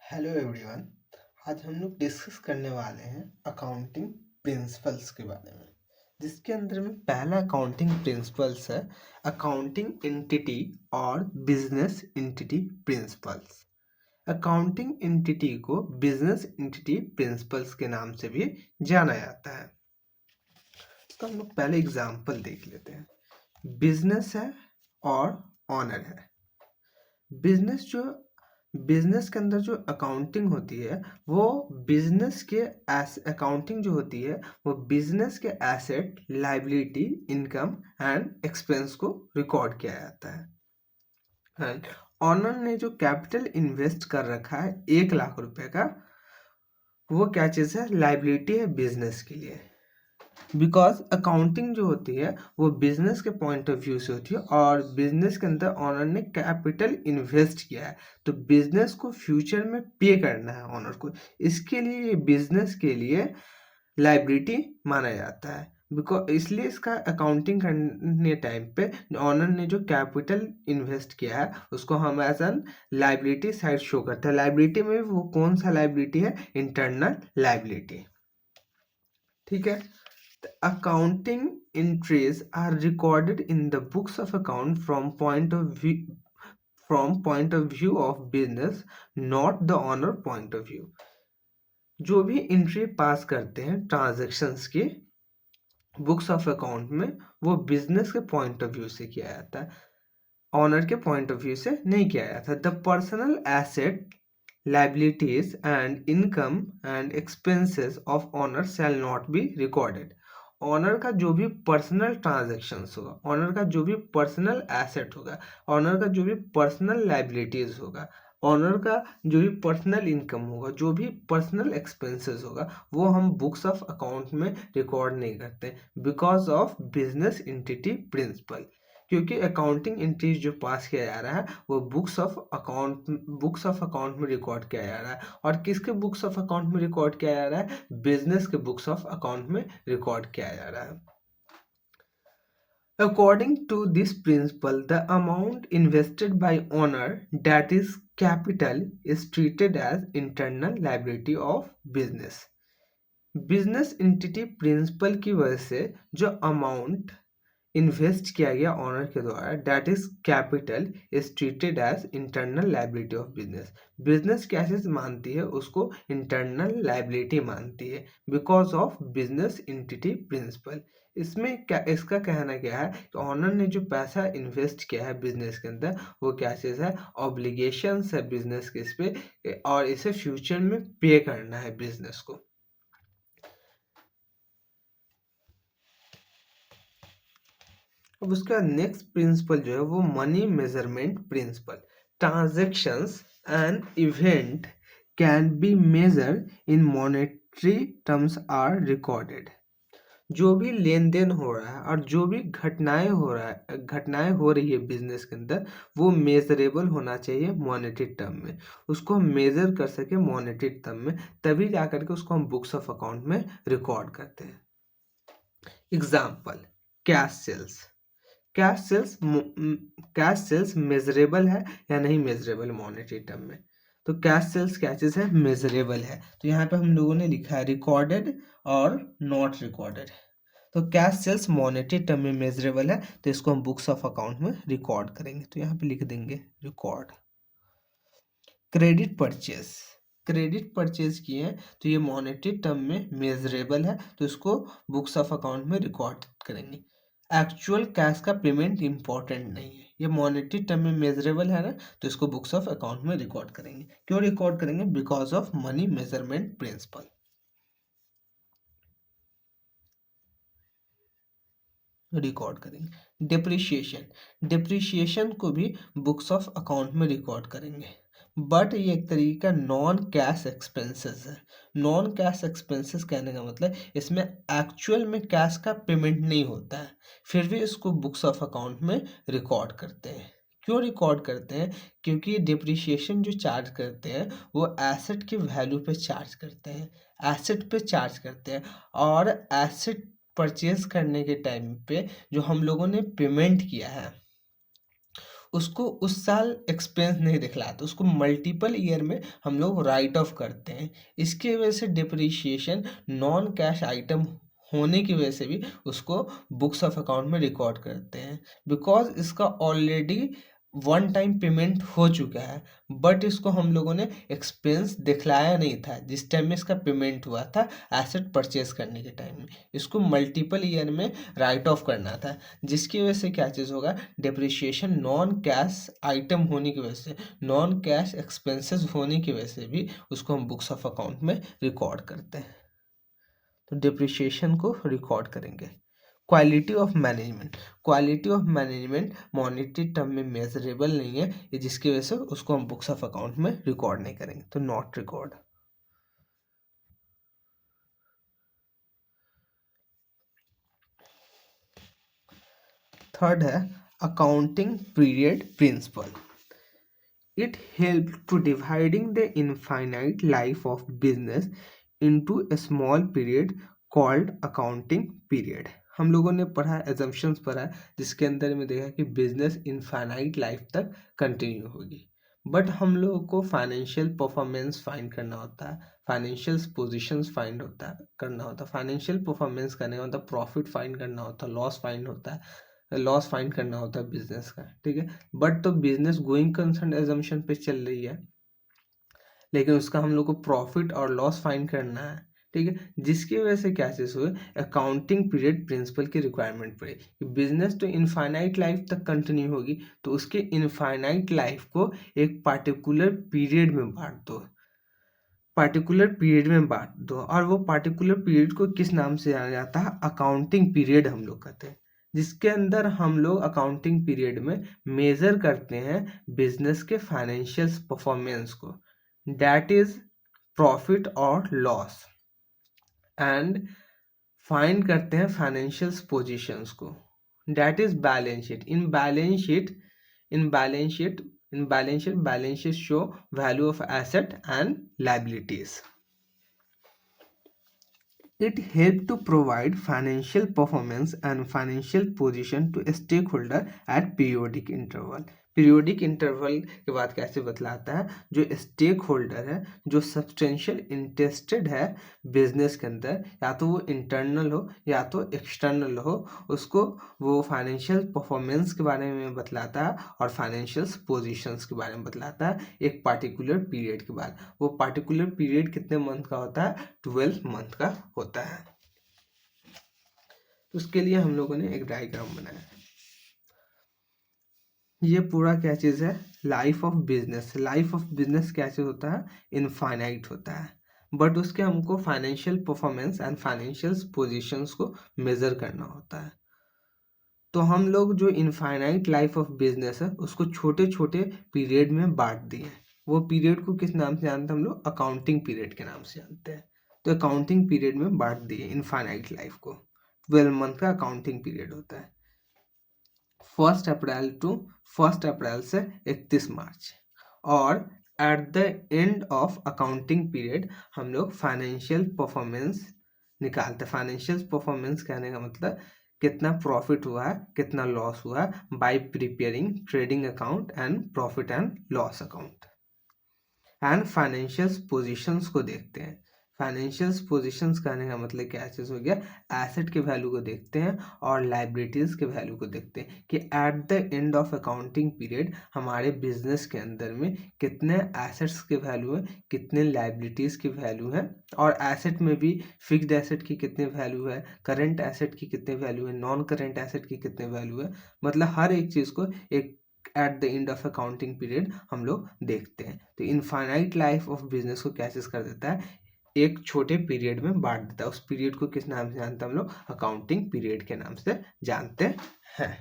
Hello everyone. आज हम लोग डिस्कस करने वाले हैं अकाउंटिंग प्रिंसिपल्स के बारे में, जिसके अंदर में पहला अकाउंटिंग प्रिंसिपल्स है अकाउंटिंग एंटिटी और business entity principles. Accounting entity को बिजनेस एंटिटी प्रिंसिपल्स के नाम से भी जाना जाता है। तो हम लोग पहले एग्जाम्पल देख लेते हैं। बिजनेस है और ऑनर है। बिजनेस के अंदर जो अकाउंटिंग होती है वो बिजनेस के अकाउंटिंग जो होती है वो बिजनेस के asset, liability, income and expense को रिकॉर्ड किया जाता है। एंड ऑनर ने जो कैपिटल इन्वेस्ट कर रखा है 1 लाख रुपए का, वो क्या चीज़ है? लायबिलिटी है बिजनेस के लिए। बिकॉज अकाउंटिंग जो होती है वो बिजनेस के पॉइंट ऑफ व्यू से होती है और बिजनेस के अंदर ऑनर ने कैपिटल इन्वेस्ट किया है, तो बिजनेस को फ्यूचर में पे करना है ऑनर को। इसके लिए ये बिजनेस के लिए लायबिलिटी माना जाता है। बिकॉज इसलिए इसका अकाउंटिंग करने टाइम पे ऑनर ने जो कैपिटल इन्वेस्ट किया है उसको हम as an liability side show करते हैं। लायबिलिटी में वो कौन सा लायबिलिटी है? Internal liability. ठीक है। The accounting entries are recorded in the books of account from point of view of business, not the owner point of view. जो भी एंट्री पास करते हैं ट्रांजैक्शंस की बुक्स ऑफ अकाउंट में, वो बिजनेस के पॉइंट ऑफ व्यू से किया जाता है, ऑनर के पॉइंट ऑफ व्यू से नहीं किया जाता। The personal asset, liabilities and income and expenses of owner shall not be recorded. Owner का जो भी पर्सनल ट्रांजैक्शंस होगा, ऑनर का जो भी पर्सनल एसेट होगा, ऑनर का जो भी पर्सनल लाइबिलिटीज होगा, ऑनर का जो भी पर्सनल इनकम होगा, जो भी पर्सनल एक्सपेंसेस होगा, वो हम बुक्स ऑफ अकाउंट में रिकॉर्ड नहीं करते because of business entity principle. क्योंकि अकाउंटिंग एंट्रीज जो पास किया जा रहा है वो बुक्स ऑफ अकाउंट में रिकॉर्ड किया जा रहा है। और किसके बुक्स ऑफ अकाउंट में रिकॉर्ड किया जा रहा है? बिजनेस के बुक्स ऑफ अकाउंट में रिकॉर्ड किया जा रहा है। According to this principle, the amount invested by owner, that is capital, is treated as internal liability of business. Business entity principle की वजह से जो अमाउंट इन्वेस्ट किया गया ऑनर के द्वारा, that is capital, is treated as internal liability of business. Business कैसे मानती है? उसको इंटरनल लायबिलिटी मानती है because of business entity principle. इसमें क्या इसका कहना क्या है कि ऑनर ने जो पैसा इन्वेस्ट किया है बिजनेस के अंदर, वो क्या चीज़ है? ऑब्लिगेशंस है बिजनेस के इस पे, और इसे फ्यूचर में पे करना है बिजनेस को। अब उसका नेक्स्ट प्रिंसिपल जो है वो money measurement principle. Transactions and event can be measure in monetary terms are recorded. जो भी लेन देन हो रहा है और जो भी घटनाएं हो रही है बिजनेस के अंदर, वो मेजरेबल होना चाहिए मॉनेटरी टर्म में। उसको हम मेजर कर सके मॉनेटरी टर्म में, तभी जाकर के उसको हम बुक्स ऑफ अकाउंट में रिकॉर्ड करते हैं। Example, cash sales. Cash sales measurable है या नहीं मेजरेबल मॉनेटरी टर्म में? तो कैश सेल्स क्या चीज है? मेजरेबल है। तो यहाँ पे हम लोगों ने लिखा है रिकॉर्डेड और नॉट रिकॉर्डेड। तो कैश सेल्स मॉनेटरी टर्म में मेजरेबल है, तो इसको हम बुक्स ऑफ अकाउंट में रिकॉर्ड करेंगे। तो यहाँ पे लिख देंगे रिकॉर्ड। क्रेडिट परचेज किए हैं तो ये मॉनेटरी टर्म में मेजरेबल है, तो इसको बुक्स ऑफ अकाउंट में रिकॉर्ड करेंगे। एक्चुअल कैश का पेमेंट इंपॉर्टेंट नहीं है, ये मॉनेटरी टर्म में मेजरेबल है ना, तो इसको बुक्स ऑफ अकाउंट में रिकॉर्ड करेंगे। क्यों रिकॉर्ड करेंगे? Because of money measurement principle. Record करेंगे। डिप्रिशिएशन को भी बुक्स ऑफ अकाउंट में रिकॉर्ड करेंगे, बट ये एक तरीके का नॉन कैश एक्सपेंसेस है। नॉन कैश एक्सपेंसेस कहने का मतलब इसमें एक्चुअल में कैश का पेमेंट नहीं होता है, फिर भी इसको बुक्स ऑफ अकाउंट में रिकॉर्ड करते हैं। क्यों रिकॉर्ड करते हैं? क्योंकि डिप्रिशिएशन जो चार्ज करते हैं वो एसेट की वैल्यू पे चार्ज करते हैं, एसेट पे चार्ज करते हैं। और एसेट परचेज करने के टाइम पे जो हम लोगों ने पेमेंट किया है उसको उस साल एक्सपेंस नहीं दिखलाते, उसको मल्टीपल ईयर में हम लोग राइट ऑफ करते हैं। इसकी वजह से डिप्रिशिएशन नॉन कैश आइटम होने की वजह से भी उसको बुक्स ऑफ अकाउंट में रिकॉर्ड करते हैं, बिकॉज इसका ऑलरेडी वन टाइम पेमेंट हो चुका है, बट इसको हम लोगों ने एक्सपेंस दिखलाया नहीं था जिस टाइम में इसका पेमेंट हुआ था एसेट परचेज करने के टाइम में। इसको मल्टीपल ईयर में राइट ऑफ करना था, जिसकी वजह से क्या चीज़ होगा, डिप्रिशिएशन नॉन कैश आइटम होने की वजह से, नॉन कैश एक्सपेंसेस होने की वजह से भी उसको हम बुक्स ऑफ अकाउंट में रिकॉर्ड करते हैं। तो डिप्रिशिएशन को रिकॉर्ड करेंगे। Quality of management, quality of management monetary term में मेजरेबल नहीं है, ये जिसकी वजह से उसको हम बुक्स ऑफ अकाउंट में रिकॉर्ड नहीं करेंगे, तो नॉट रिकॉर्ड। थर्ड है accounting period principle. It help to dividing the infinite life of business into a small period called accounting period. हम लोगों ने पढ़ा, एजम्पशंस पढ़ा, जिसके अंदर में देखा कि बिजनेस इनफाइनाइट लाइफ तक कंटिन्यू होगी, बट हम लोगों को फाइनेंशियल परफॉर्मेंस फाइंड करना होता है, फाइनेंशियल पोजीशंस फाइंड करना होता है, फाइनेंशियल परफॉर्मेंस करने का मतलब प्रॉफिट फाइंड करना होता है, लॉस फाइंड होता है, लॉस फाइंड करना होता है बिजनेस का, ठीक है। बट तो बिजनेस गोइंग कंसर्न एजम्पशन पे चल रही है, लेकिन उसका हम लोग को प्रॉफिट और लॉस फाइंड करना है, ठीक है, जिसकी वजह से क्या चीज़ हुई, अकाउंटिंग पीरियड प्रिंसिपल की रिक्वायरमेंट पड़ी कि बिजनेस तो इनफाइनाइट लाइफ तक कंटिन्यू होगी, तो उसके इनफाइनाइट लाइफ को एक पार्टिकुलर पीरियड में बांट दो, पार्टिकुलर पीरियड में बांट दो, और वो पार्टिकुलर पीरियड को किस नाम से जाना जाता है, अकाउंटिंग पीरियड हम लोग कहते हैं, जिसके अंदर हम लोग अकाउंटिंग पीरियड में मेजर करते हैं बिजनेस के फाइनेंशियल परफॉर्मेंस को, दैट इज प्रॉफिट और लॉस, एंड फाइंड करते हैं फाइनेंशियल पोजीशंस को, that is balance sheet. In balance sheet balance sheet show value of asset and liabilities. It helps to provide financial performance and financial position to a stakeholder at periodic interval. Periodic interval के बाद कैसे बतलाता है, जो stake holder है, जो substantial interested है business के अंदर, या तो वो इंटरनल हो या तो एक्सटर्नल हो, उसको वो फाइनेंशियल परफॉर्मेंस के बारे में बतलाता है और फाइनेंशियल पोजीशंस के बारे में बतलाता है एक पार्टिकुलर पीरियड के बाद। वो पार्टिकुलर पीरियड कितने मंथ का होता है, 12 मंथ का होता है। उसके लिए हम लोगों ने एक डायग्राम बनाया। ये पूरा क्या चीज़ है, life of business. Life of business क्या चीज़ होता है, इनफाइनाइट होता है, बट उसके हमको financial performance and financial positions को मेजर करना होता है। तो हम लोग जो इनफाइनाइट लाइफ ऑफ बिजनेस है उसको छोटे छोटे पीरियड में बांट दिए। वो पीरियड को किस नाम से जानते हैं हम लोग, अकाउंटिंग पीरियड के नाम से जानते हैं। तो अकाउंटिंग पीरियड में बांट दिए इनफाइनाइट लाइफ को, 12 मंथ का अकाउंटिंग पीरियड होता है, 1 अप्रैल से 31 मार्च। और at the end of accounting period हम लोग फाइनेंशियल परफॉर्मेंस निकालते हैं। फाइनेंशियल परफॉर्मेंस कहने का मतलब कितना प्रॉफिट हुआ है, कितना लॉस हुआ है, bye preparing trading account and profit and loss account. And financial positions को देखते हैं। फाइनेंशियल पोजीशंस कहने का मतलब क्या चीज़ हो गया, एसेट के वैल्यू को देखते हैं और लाइबिलिटीज़ के वैल्यू को देखते हैं कि at the end of accounting period हमारे बिजनेस के अंदर में कितने एसेट्स के वैल्यू है, कितने लाइबिलिटीज़ की वैल्यू है, और एसेट में भी फिक्स्ड एसेट की कितने वैल्यू है, करंट एसेट की कितने वैल्यू है, नॉन करंट एसेट की कितने वैल्यू है, मतलब हर एक चीज़ को एक at the end of accounting period हम लोग देखते हैं। तो इनफाइनाइट लाइफ ऑफ बिजनेस को क्या चीज़ कर देता है, एक छोटे पीरियड में बांट देता है। उस पीरियड को किस नाम से जानते हैं हम लोग, अकाउंटिंग पीरियड के नाम से जानते हैं।